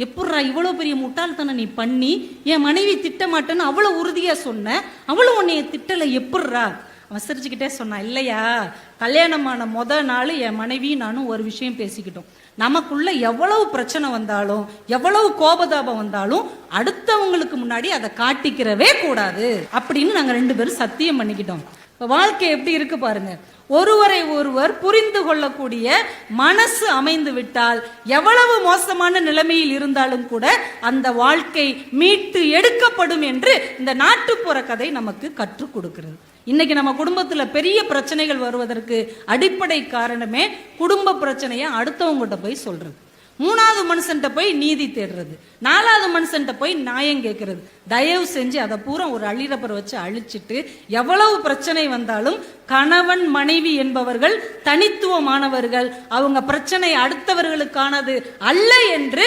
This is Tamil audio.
எப்பட்றா இவ்வளோ பெரிய முட்டாள்தனம் நீ பண்ணி என் மனைவி திட்டமாட்டேன்னு அவ்வளோ உறுதியாக சொன்ன, அவ்வளோ உன்னைய திட்டலை, எப்பட்றா? அவன் சிரிச்சுக்கிட்டே சொன்னான், இல்லையா, கல்யாணமான நாள் என் மனைவி நானும் ஒரு விஷயம் பேசிக்கிட்டோம். நமக்குள்ள எவ்வளவு பிரச்சனை வந்தாலும் எவ்வளவு கோபதாபம் வந்தாலும் அடுத்தவங்களுக்கு முன்னாடி அதை காட்டிக்கிறவே கூடாது அப்படின்னு நாங்கள் 2 பேரும் சத்தியம் பண்ணிக்கிட்டோம். இப்போ வாழ்க்கை எப்படி இருக்கு பாருங்க. ஒருவரை ஒருவர் புரிந்து கொள்ளக்கூடிய மனசு அமைந்து விட்டால் எவ்வளவு மோசமான நிலைமையில் இருந்தாலும் கூட அந்த வாழ்க்கை மீட்டு எடுக்கப்படும் என்று இந்த நாட்டுப்புற கதை நமக்கு கற்றுக் கொடுக்கிறது. இன்னைக்கு நம்ம குடும்பத்துல பெரிய பிரச்சனைகள் வருவதற்கு அடிப்படை காரணமே குடும்ப பிரச்சனையை அடுத்தவங்ககிட்ட போய் சொல்றது, 3வது மனுஷன்ட்ட போய் நீதி தேடுறது, 4வது மனுஷன்ட்ட போய் நியாயம் கேட்கறது. தயவு செஞ்சு அதை பூரா ஒரு அழிரப்பரை வச்சு அழிச்சிட்டு எவ்வளவு பிரச்சனை வந்தாலும் கணவன் மனைவி என்பவர்கள் தனித்துவமானவர்கள், அவங்க பிரச்சனை அடுத்தவர்களுக்கானது அல்ல என்று